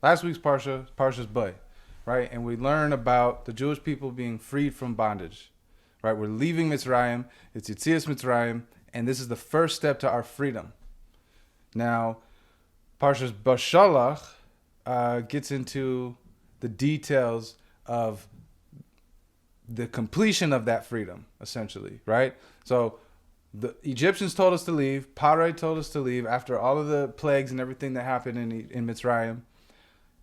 Last week's Parsha's Bay, right? And we learn about the Jewish people being freed from bondage, right? We're leaving Mitzrayim. It's Yetzias Mitzrayim, and this is the first step to our freedom. Now, Parsha's Bashalach gets into the details of the completion of that freedom, essentially, right? So the Egyptians told us to leave. Parai told us to leave after all of the plagues and everything that happened in Mitzrayim.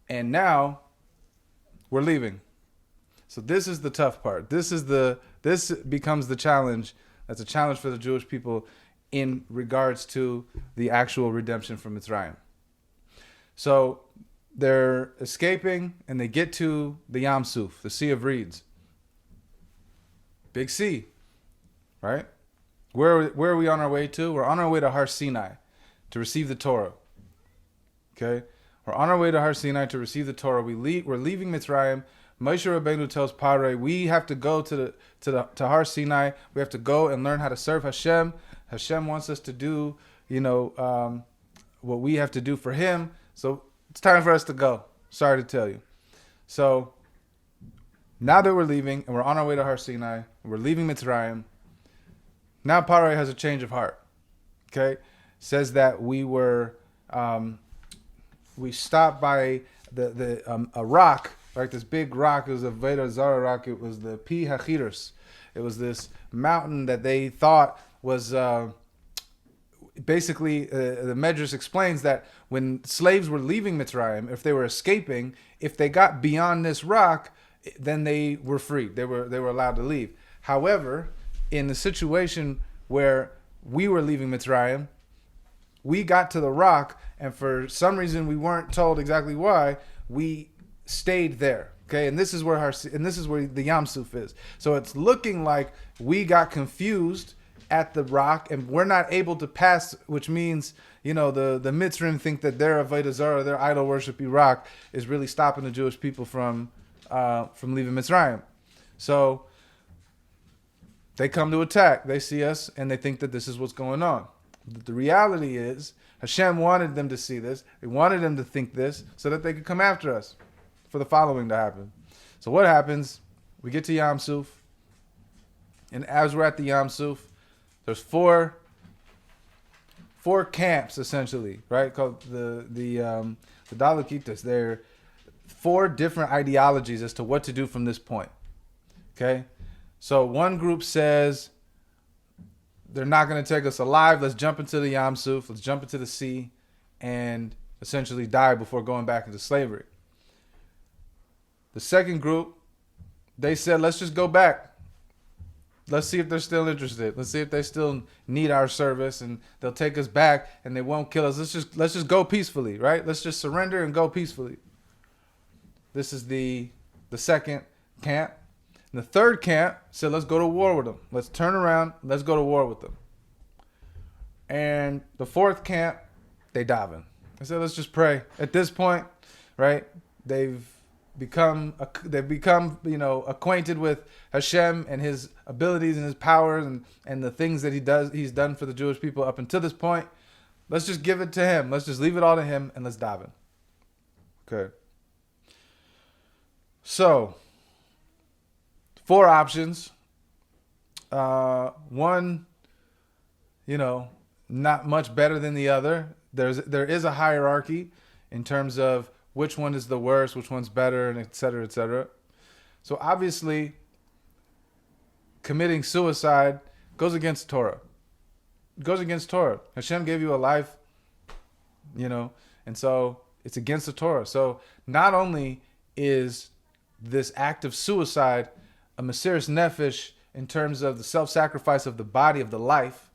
And now we're leaving. So this is the tough part. This becomes the challenge. That's a challenge for the Jewish people in regards to the actual redemption from Mitzrayim. So they're escaping and they get to the Yamsuf, the Sea of Reeds. Big sea, right? Where are we on our way to? We're on our way to Har Sinai to receive the Torah. Okay? We're on our way to Har Sinai to receive the Torah. We're leaving Mitzrayim. Moshe Rabbeinu tells Parai, we have to go to Har Sinai. We have to go and learn how to serve Hashem. Hashem wants us to do, what we have to do for him. So it's time for us to go. Sorry to tell you. So now that we're leaving and we're on our way to Har Sinai, we're leaving Mitzrayim. Now Parai has a change of heart. Okay, says that we stopped by a rock, like this big rock. It was a Veda Zara rock. It was the Pi Hachiros. It was this mountain that they thought was basically the Medrash explains that when slaves were leaving Mitzrayim, if they were escaping, if they got beyond this rock, then they were free. They were allowed to leave. However, in the situation where we were leaving Mitzrayim, we got to the rock, and for some reason we weren't told exactly why, we stayed there. Okay, and this is where the Yamsuf is. So it's looking like we got confused at the rock, and we're not able to pass, which means, the Mitzrayim think that their Avodah Zarah, their idol worshipy rock, is really stopping the Jewish people from leaving Mitzrayim. So they come to attack. They see us, and they think that this is what's going on. But the reality is, Hashem wanted them to see this. He wanted them to think this so that they could come after us for the following to happen. So what happens? We get to Yamsuf, and as we're at the Yamsuf, there's four camps, essentially, right? Called the Dalakitas. They're four different ideologies as to what to do from this point. Okay? So one group says, they're not going to take us alive. Let's jump into the Yamsuf. Let's jump into the sea and essentially die before going back into slavery. The second group, they said, let's just go back. Let's see if they're still interested. Let's see if they still need our service, and they'll take us back and they won't kill us. Let's just go peacefully, right? Let's just surrender and go peacefully. This is the second camp. And the third camp said, let's go to war with them. Let's turn around. Let's go to war with them. And the fourth camp, they daven. They said, let's just pray. At this point, right, they've become acquainted with Hashem and his abilities and his powers and the things that he's done for the Jewish people up until this point. Let's just give it to him. Let's just leave it all to him, and let's daven. Okay. So, 4 options. One, not much better than the other. There is a hierarchy in terms of which one is the worst, which one's better, and et cetera, et cetera. So obviously, committing suicide goes against Torah. It goes against Torah. Hashem gave you a life, and so it's against the Torah. So not only is this act of suicide a Mesiras Nefesh in terms of the self-sacrifice of the body, of the life,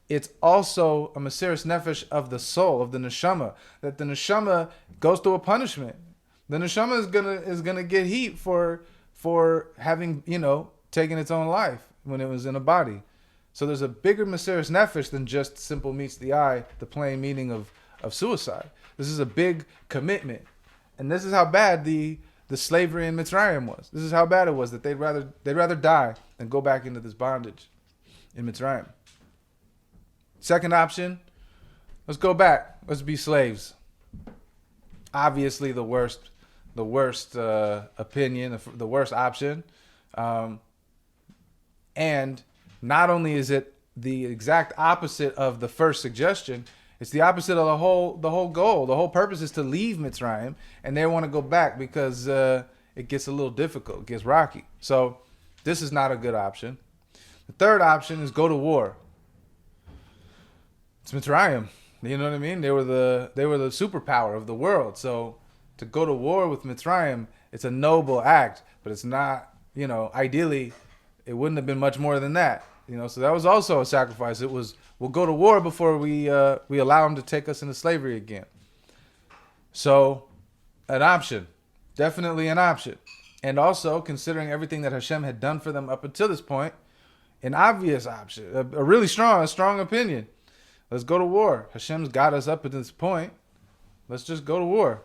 it's also a Mesiras Nefesh of the soul, of the neshama, that the neshama goes through a punishment. The neshama is gonna get heat for having, taken its own life when it was in a body. So there's a bigger Mesiras Nefesh than just simple meets the eye, the plain meaning of suicide. This is a big commitment. And this is how bad the slavery in Mitzrayim was. This is how bad it was, that they'd rather die than go back into this bondage in Mitzrayim. Second option, let's go back. Let's be slaves. obviously the worst opinion, the worst option. And not only is it the exact opposite of the first suggestion, it's the opposite of the whole goal. The whole purpose is to leave Mitzrayim, and they want to go back because it gets a little difficult, it gets rocky. So this is not a good option. The third option is go to war. It's Mitzrayim. You know what I mean? They were the superpower of the world. So to go to war with Mitzrayim, it's a noble act, but it's not, ideally, it wouldn't have been much more than that. So that was also a sacrifice. It was, we'll go to war before we allow them to take us into slavery again. So an option, definitely an option. And also, considering everything that Hashem had done for them up until this point, an obvious option, a really strong opinion. Let's go to war. Hashem's got us up at this point. Let's just go to war.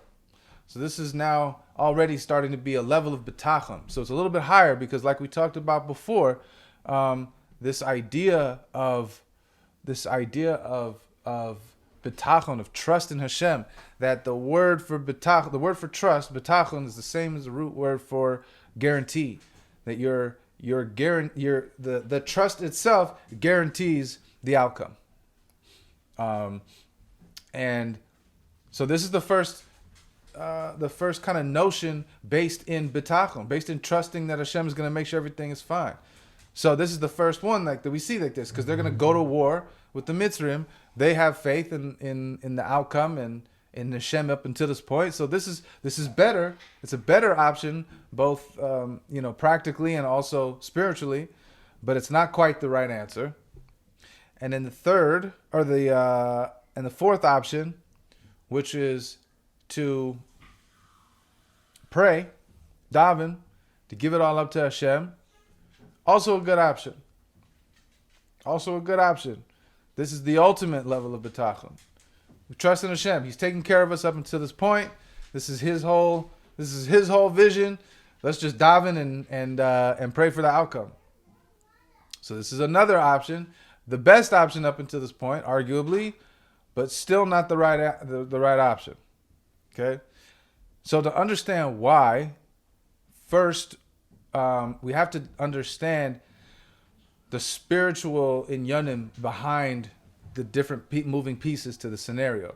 So this is now already starting to be a level of bitachon. So it's a little bit higher because, like we talked about before, this idea of bitachon, of trust in Hashem, that the word for bitachon, the word for trust, bitachon, is the same as the root word for guarantee. That the trust itself guarantees the outcome. And so this is the first kind of notion based in bitachon, based in trusting that Hashem is going to make sure everything is fine. So this is the first one that we see like this, because they're going to go to war with the Mitzrayim. They have faith in the outcome and in Hashem up until this point. So this is better. It's a better option, both practically and also spiritually, but it's not quite the right answer. And then the fourth option, which is to pray, daven, to give it all up to Hashem, also a good option. This is the ultimate level of bitachon. We trust in Hashem. He's taking care of us up until this point. This is his whole vision. Let's just daven and pray for the outcome. So this is another option. The best option up until this point, arguably, but still not the right option. Okay? So to understand why, first, we have to understand the spiritual inyanim behind the different moving pieces to the scenario.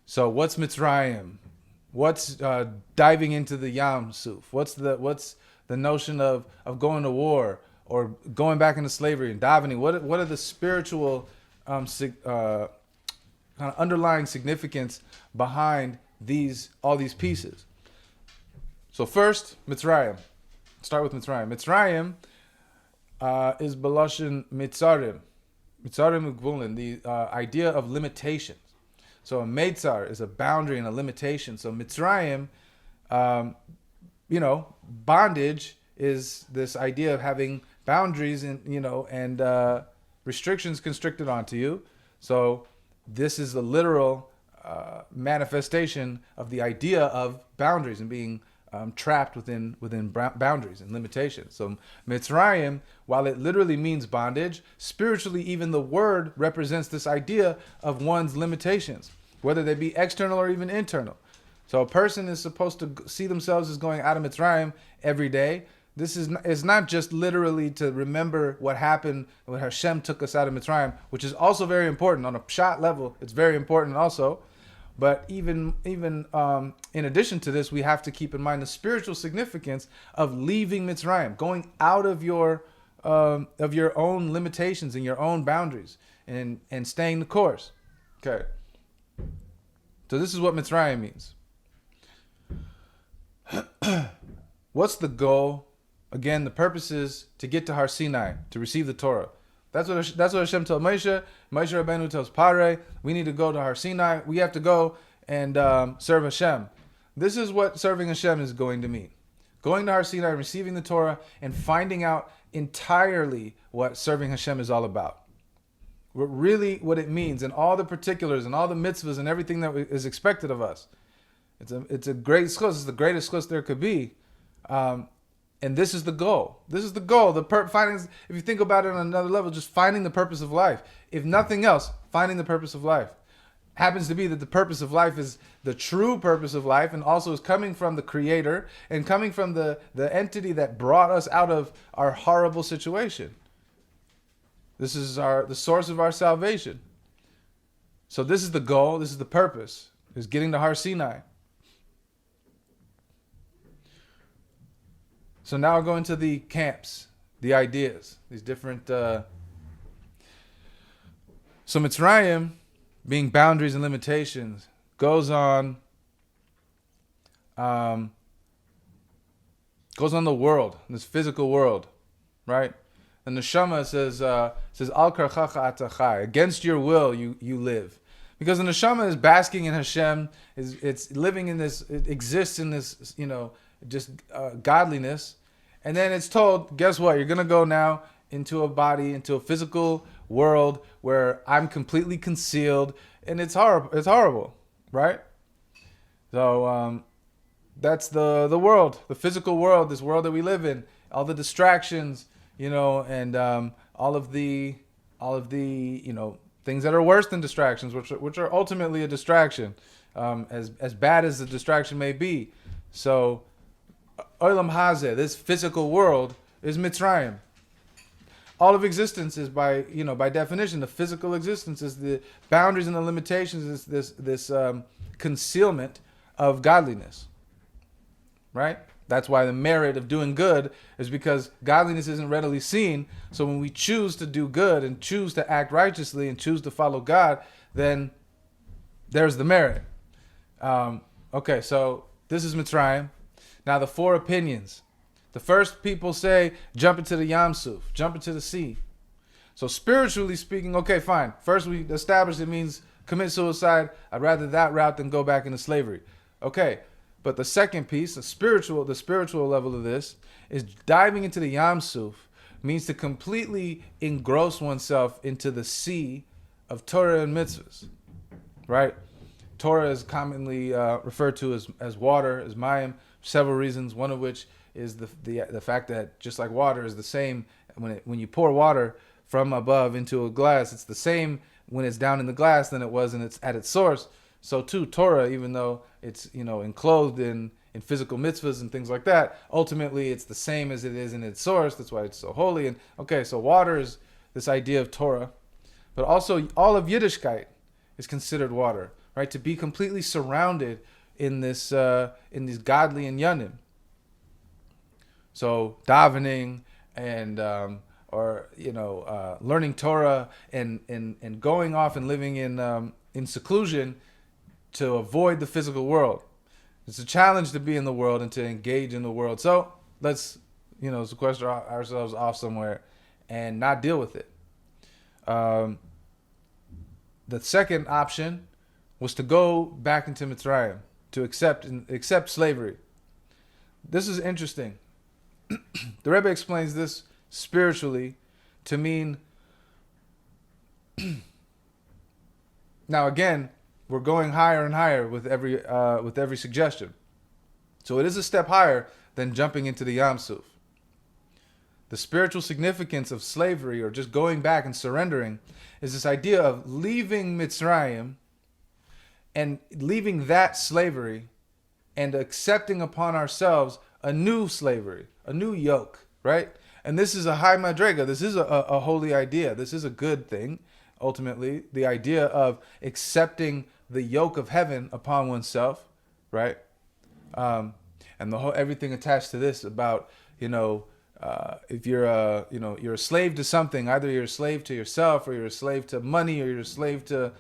So what's Mitzrayim? What's diving into the Yamsuf? What's the notion of going to war or going back into slavery and davening? What are the spiritual kind of underlying significance behind all these pieces? So first, Mitzrayim. Start with Mitzrayim. Mitzrayim is Baloshin Mitzarim. Mitzarim Ugvulin, the idea of limitations. So a Meitzar is a boundary and a limitation. So Mitzrayim, bondage is this idea of having boundaries and restrictions constricted onto you. So this is the literal manifestation of the idea of boundaries and being trapped within boundaries and limitations. So Mitzrayim, while it literally means bondage, spiritually even the word represents this idea of one's limitations, whether they be external or even internal. So a person is supposed to see themselves as going out of Mitzrayim every day. This is not just literally to remember what happened when Hashem took us out of Mitzrayim, which is also very important on a pshat level. It's very important also. But even in addition to this, we have to keep in mind the spiritual significance of leaving Mitzrayim, going out of your own limitations and your own boundaries, and staying the course. Okay. So this is what Mitzrayim means. What's the goal? Again, the purpose is to get to Har Sinai, to receive the Torah. That's what Hashem told Moshe. Moshe Rabbeinu tells Pare, we need to go to Har Sinai. We have to go and serve Hashem. This is what serving Hashem is going to mean. Going to Har Sinai, receiving the Torah, and finding out entirely what serving Hashem is all about. What it means, and all the particulars, and all the mitzvahs, and everything that is expected of us. It's a great schus. It's the greatest schus there could be. And this is the goal. This is the goal. If you think about it on another level, just finding the purpose of life. If nothing else, finding the purpose of life. happens to be that the purpose of life is the true purpose of life, and also is coming from the Creator and coming from the entity that brought us out of our horrible situation. This is the source of our salvation. So this is the goal, this is the purpose, is getting to Har Sinai. So now we're going to the camps, the ideas, these different... So Mitzrayim, being boundaries and limitations, goes on the world, this physical world, right? And the Neshama says Al karchacha atachai, against your will you live. Because the Neshama is basking in Hashem, it's living in this, it exists in this, just godliness. And then it's told, guess what? You're going to go now into a body, into a physical world where I'm completely concealed, and it's horrible, right? So that's the world, the physical world, this world that we live in, all the distractions, and all of the things that are worse than distractions, which are ultimately a distraction, as bad as the distraction may be. So Olam Hazeh, this physical world, is Mitzrayim. All of existence is by definition, the physical existence is the boundaries and the limitations, is this concealment of godliness, right? That's why the merit of doing good is because godliness isn't readily seen. So when we choose to do good and choose to act righteously and choose to follow God, then there's the merit. Okay, so this is Mitzrayim. Now the 4 opinions. The first people say, jump into the Yamsuf, jump into the sea. So spiritually speaking, okay, fine. First we established it means commit suicide. I'd rather that route than go back into slavery. Okay, but the second piece, the spiritual level of this, is diving into the Yamsuf means to completely engross oneself into the sea of Torah and mitzvahs, right? Torah is commonly referred to as water, as mayim, for several reasons. One of which is the fact that just like water is the same when you pour water from above into a glass, it's the same when it's down in the glass than it was at its source. So too, Torah, even though it's enclosed in physical mitzvahs and things like that, ultimately it's the same as it is in its source. That's why it's so holy. And okay, so water is this idea of Torah, but also all of Yiddishkeit is considered water, right? To be completely surrounded in these godly inyanim. So davening and learning Torah and going off and living in seclusion to avoid the physical world. It's a challenge to be in the world and to engage in the world. So let's sequester ourselves off somewhere and not deal with it. The second option was to go back into Mitzrayim, to accept slavery. This is interesting. The Rebbe explains this spiritually to mean, now again, we're going higher and higher with every suggestion. So it is a step higher than jumping into the Yamsuf. The spiritual significance of slavery, or just going back and surrendering, is this idea of leaving Mitzrayim and leaving that slavery and accepting upon ourselves a new slavery, a new yoke, right? And this is a high madrega. This is a holy idea. This is a good thing, ultimately. The idea of accepting the yoke of heaven upon oneself, right? And everything attached to this about, if you're a slave to something, either you're a slave to yourself, or you're a slave to money, or you're a slave to,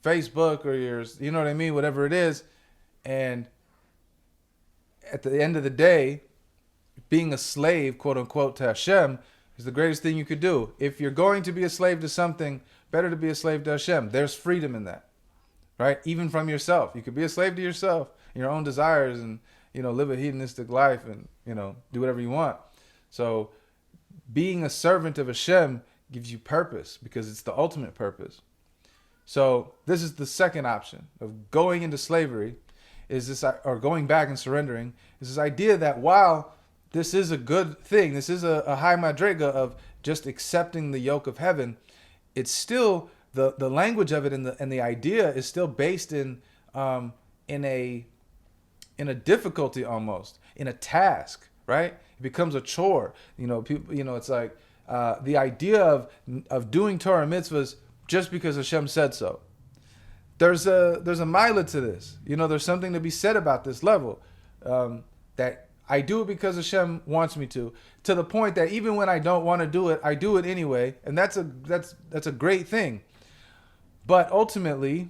Facebook, or you know what I mean, whatever it is. And at the end of the day, being a slave, quote unquote, to Hashem is the greatest thing you could do. If you're going to be a slave to something, better to be a slave to Hashem. There's freedom in that, right? Even from yourself. You could be a slave to yourself, your own desires, and, live a hedonistic life and, do whatever you want. So being a servant of Hashem gives you purpose because it's the ultimate purpose. So this is the second option of going into slavery, or going back and surrendering, is this idea that while this is a good thing, this is a high madrega of just accepting the yoke of heaven, it's still the language of it and the idea is still based in a difficulty, almost in a task, right? It becomes a chore. People. It's like the idea of doing Torah mitzvahs just because Hashem said so. There's a milah to this. There's something to be said about this level, that I do it because Hashem wants me to the point that even when I don't want to do it, I do it anyway, and that's a great thing. But ultimately,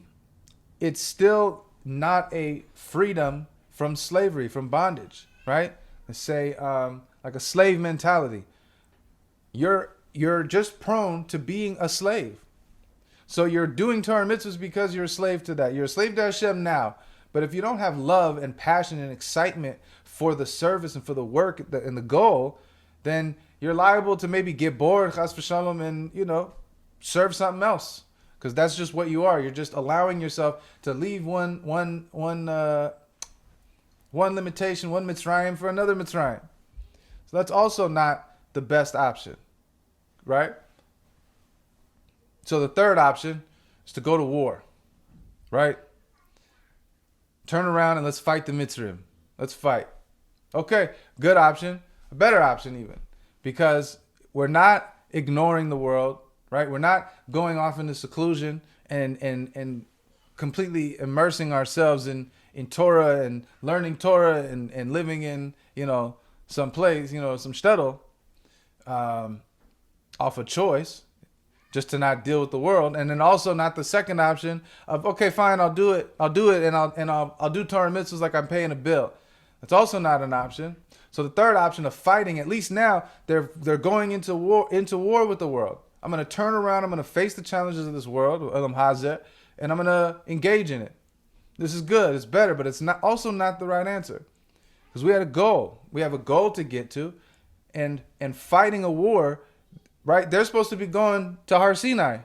it's still not a freedom from slavery, from bondage, right? Let's say like a slave mentality. You're just prone to being a slave. So you're doing Torah mitzvahs because you're a slave to that. You're a slave to Hashem now. But if you don't have love and passion and excitement for the service and for the work and the goal, then you're liable to maybe get bored, chas v'shalom, and serve something else, because that's just what you are. You're just allowing yourself to leave one limitation, one Mitzrayim for another Mitzrayim. So that's also not the best option, right? So the third option is to go to war, right? Turn around and let's fight the Mitzrayim. Let's fight. Okay, good option, a better option even, because we're not ignoring the world, right? We're not going off into seclusion and completely immersing ourselves in Torah and learning Torah and living in, some place, some shtetl, off a choice, just to not deal with the world. And then also not the second option of, okay, fine, I'll do it and I'll do Torah mitzvahs like I'm paying a bill. That's also not an option. So the third option of fighting, at least now they're going into war with the world. I'm going to turn around, I'm going to face the challenges of this world, and I'm going to engage in it. This is good, it's better, but it's also not the right answer. Because we had a goal. We have a goal to get to, and fighting a war, right? They're supposed to be going to Har Sinai.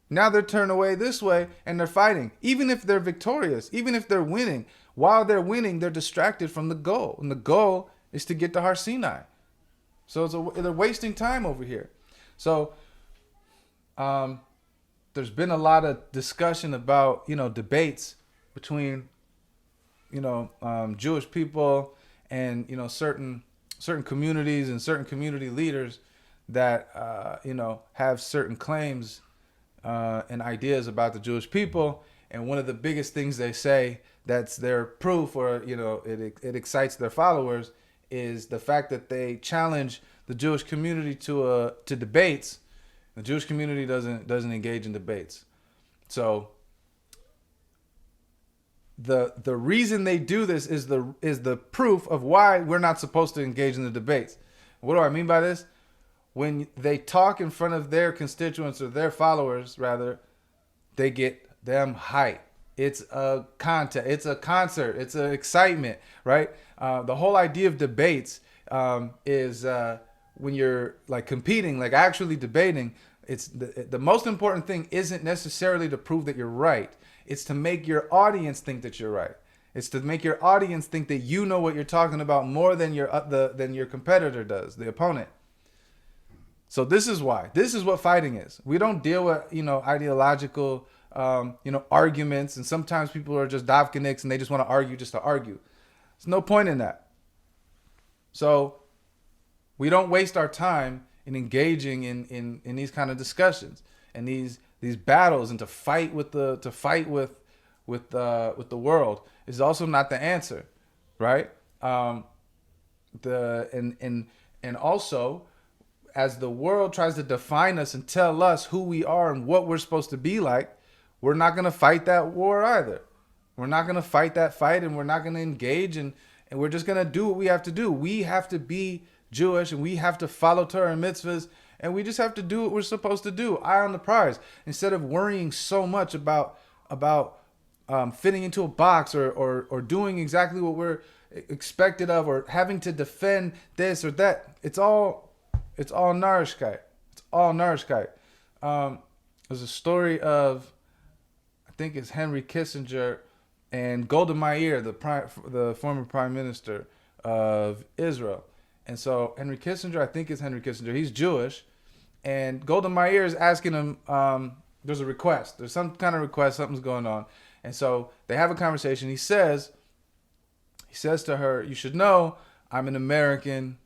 Now they're turned away this way and they're fighting. Even if they're victorious, even if they're winning, while they're winning, they're distracted from the goal. And the goal is to get to Har Sinai. So they're wasting time over here. So there's been a lot of discussion about, debates between, Jewish people and, certain communities and certain community leaders that, have certain claims and ideas about the Jewish people. And one of the biggest things they say that's their proof, or, it excites their followers, is the fact that they challenge the Jewish community to debates. The Jewish community doesn't engage in debates. So the reason they do this is the proof of why we're not supposed to engage in the debates. What do I mean by this? When they talk in front of their constituents, or their followers rather, they get them hype. It's a contest, it's a concert, it's an excitement, right? The whole idea of debates is when you're like competing, like actually debating. It's the most important thing isn't necessarily to prove that you're right. It's to make your audience think that you're right. It's to make your audience think that you know what you're talking about more than your competitor does, the opponent. So this is why. This is what fighting is. We don't deal with, ideological, arguments. And sometimes people are just davkeniks and they just want to argue just to argue. There's no point in that. So we don't waste our time in engaging in these kind of discussions and these battles, and to fight with the world is also not the answer, right? And also, as the world tries to define us and tell us who we are and what we're supposed to be like, we're not going to fight that war either. We're not going to fight that fight, and we're not going to engage, and we're just going to do what we have to do. We have to be Jewish, and we have to follow Torah and mitzvahs, and we just have to do what we're supposed to do. Eye on the prize. Instead of worrying so much about fitting into a box or doing exactly what we're expected of, or having to defend this or that. It's all Narishkeit. It's all Narishkeit. There's a story of, I think it's Henry Kissinger and Golda Meir, the former prime minister of Israel. And so Henry Kissinger, he's Jewish, and Golda Meir is asking him, There's a request. There's some kind of request. Something's going on. And so they have a conversation. He says to her, you should know I'm an American.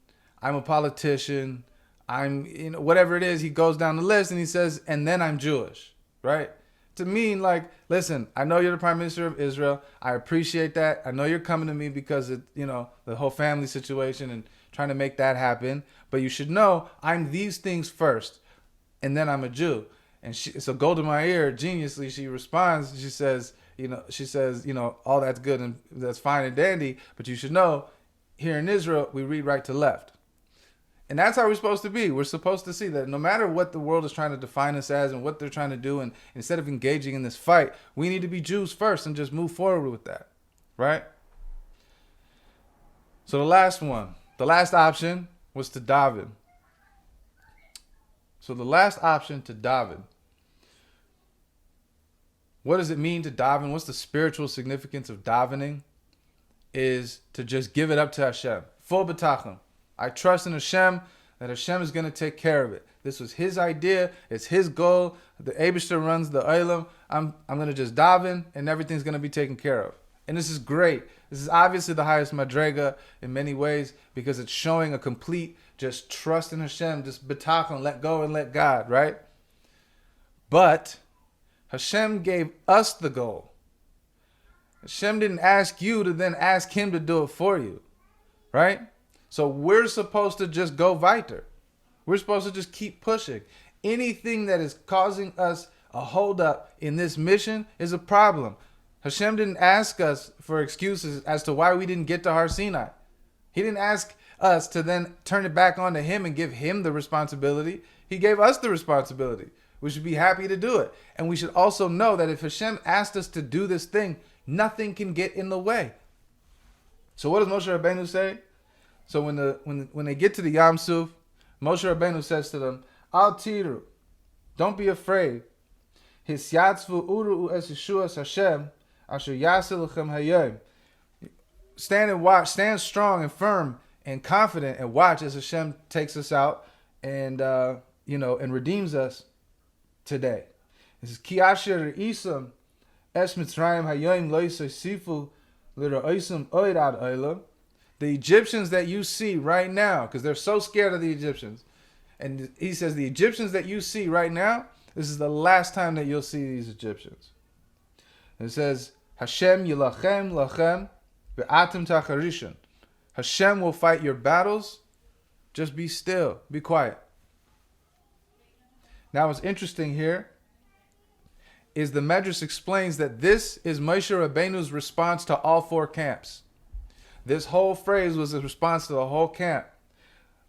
I'm a politician. I'm, whatever it is. He goes down the list and he says, and then I'm Jewish, right? To mean like, listen, I know you're the prime minister of Israel. I appreciate that. I know you're coming to me because of, the whole family situation and trying to make that happen. But you should know I'm these things first, and then I'm a Jew. And so Golda Meir, geniusly, she responds. She says, all that's good and that's fine and dandy, but you should know, here in Israel, we read right to left. And that's how we're supposed to be. We're supposed to see that no matter what the world is trying to define us as and what they're trying to do, and instead of engaging in this fight, we need to be Jews first and just move forward with that, right? So the last option was to daven. So the last option to daven. What does it mean to daven? What's the spiritual significance of davening? Is to just give it up to Hashem. Full betachon. I trust in Hashem that Hashem is going to take care of it. This was His idea. It's His goal. The Eibishter runs the Olam. I'm going to just daven and everything's going to be taken care of. And this is great. This is obviously the highest madrega in many ways because it's showing a complete just trust in Hashem, just betachon, let go and let God, right? But Hashem gave us the goal. Hashem didn't ask you to then ask Him to do it for you, right? So we're supposed to just go weiter. We're supposed to just keep pushing. Anything that is causing us a holdup in this mission is a problem. Hashem didn't ask us for excuses as to why we didn't get to Har Sinai. He didn't ask us to then turn it back onto Him and give Him the responsibility. He gave us the responsibility. We should be happy to do it. And we should also know that if Hashem asked us to do this thing, nothing can get in the way. So what does Moshe Rabbeinu say? So when they get to the Yamsuf, Moshe Rabbeinu says to them, Al tiru, don't be afraid. Hisyatzvu uru es Yeshuas Hashem, asher yaseh lechem hayom. Stand and watch, stand strong and firm and confident and watch as Hashem takes us out and and redeems us today. This is Ki asher isam es Mitzrayim hayom lo yisosifu l'ra'osam oid ad olam. The Egyptians that you see right now, because they're so scared of the Egyptians. And he says, the Egyptians that you see right now, this is the last time that you'll see these Egyptians. And it says, Hashem yilachem lachem ve'atem tacharishan. Hashem will fight your battles. Just be still. Be quiet. Now what's interesting here is the Medrash explains that this is Moshe Rabbeinu's response to all four camps. This whole phrase was a response to the whole camp.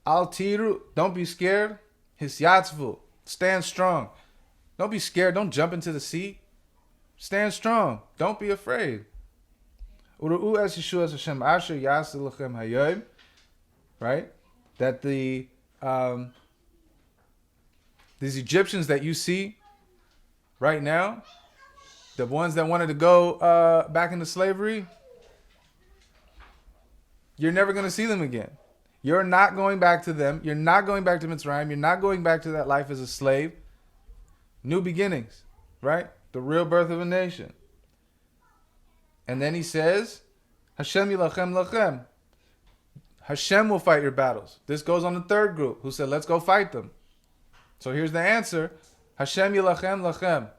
Al tiru, don't be scared. Hisyatzvu, stand strong. Don't be scared. Don't jump into the sea. Stand strong. Don't be afraid. Uru'u es Yeshuas Hashem asher yaseh lechem hayom. Right? That these Egyptians that you see right now, the ones that wanted to go back into slavery, you're never going to see them again. You're not going back to them. You're not going back to Mitzrayim. You're not going back to that life as a slave. New beginnings, right? The real birth of a nation. And then he says, Hashem yilachem lachem. Hashem will fight your battles. This goes on the third group who said, let's go fight them. So here's the answer. Hashem yilachem lachem.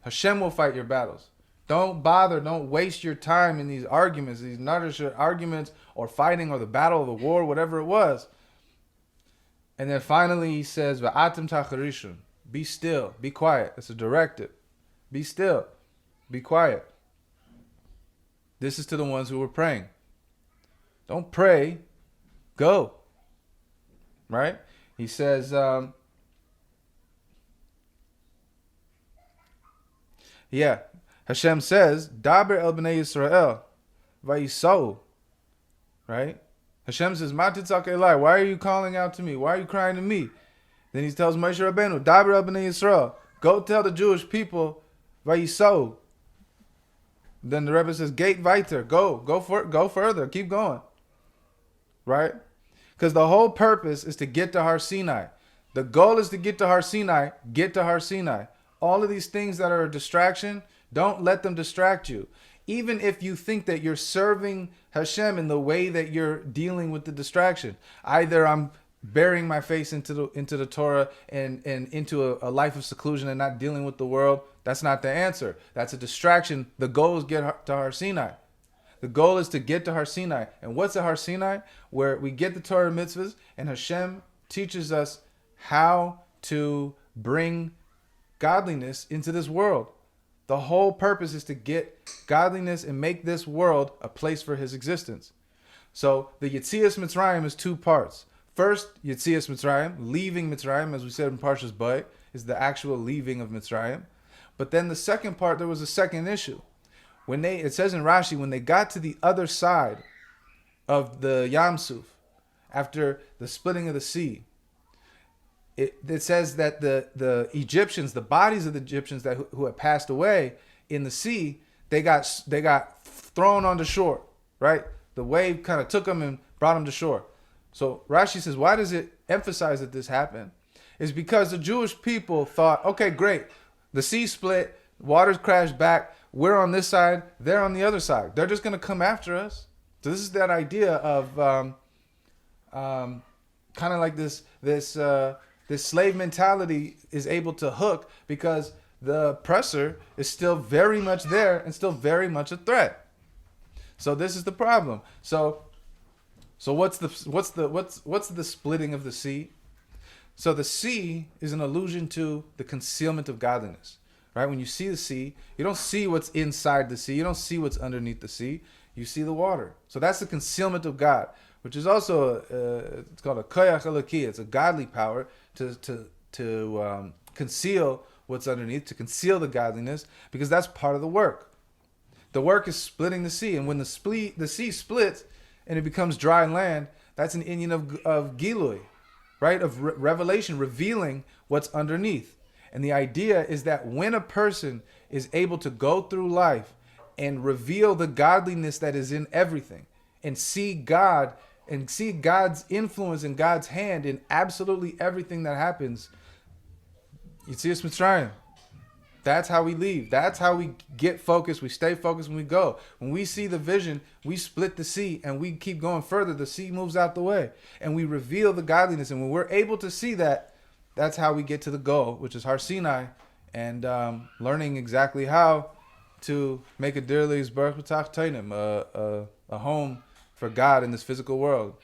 Hashem will fight your battles. Don't bother. Don't waste your time in these arguments, these nuttersher arguments or fighting or the battle of the war, whatever it was. And then finally he says, Va'atem tacharishun. Be still. Be quiet. It's a directive. Be still. Be quiet. This is to the ones who were praying. Don't pray. Go. Right? He says, Hashem says, Daber el b'nei Yisrael, vayisau. Right? Hashem says, Ma titzak elai, why are you calling out to me? Why are you crying to me? Then he tells Moshe Rabbeinu, Daber el b'nei Yisrael, go tell the Jewish people, vayisau. Then the Rebbe says, Gate weiter, go further, keep going. Right? Because the whole purpose is to get to Har Sinai. The goal is to get to Har Sinai, get to Har Sinai. all of these things that are a distraction, don't let them distract you. Even if you think that you're serving Hashem in the way that you're dealing with the distraction. Either I'm burying my face into the Torah and into a life of seclusion and not dealing with the world. That's not the answer. That's a distraction. The goal is get to Har Sinai. The goal is to get to Har Sinai. And what's at Har Sinai? Where we get the Torah mitzvahs and Hashem teaches us how to bring godliness into this world. The whole purpose is to get godliness and make this world a place for his existence. So the Yetzias Mitzrayim is two parts. First, Yetzias Mitzrayim, leaving Mitzrayim, as we said in Parshas Bay, is the actual leaving of Mitzrayim. But then the second part, there was a second issue. It says in Rashi, when they got to the other side of the Yamsuf, after the splitting of the sea, it says that the Egyptians, the bodies of the Egyptians who had passed away in the sea, they got thrown on the shore, right? The wave kind of took them and brought them to shore. So Rashi says, why does it emphasize that this happened? It's because the Jewish people thought, okay, great, the sea split, waters crashed back, we're on this side, they're on the other side. They're just going to come after us. So this is that idea of kind of like this slave mentality is able to hook because the oppressor is still very much there and still very much a threat. So this is the problem. So what's the splitting of the sea? So the sea is an allusion to the concealment of godliness, right? When you see the sea, you don't see what's inside the sea. You don't see what's underneath the sea. You see the water. So that's the concealment of God, which is also it's called a koyach elokי. It's a godly power to conceal what's underneath, to conceal the godliness, because that's part of the work. The work is splitting the sea, and when the sea splits and it becomes dry land, that's an inyan of gilui, right? Of revelation, revealing what's underneath. And the idea is that when a person is able to go through life and reveal the godliness that is in everything, and see God and see God's influence and God's hand in absolutely everything that happens, Yetzias Mitzrayim. That's how we leave. That's how we get focused. We stay focused when we go. When we see the vision, we split the sea and we keep going further. The sea moves out the way and we reveal the godliness. And when we're able to see that, that's how we get to the goal, which is Har Sinai, and learning exactly how to make a dir leis baruch b'tach tainim, a home for God in this physical world.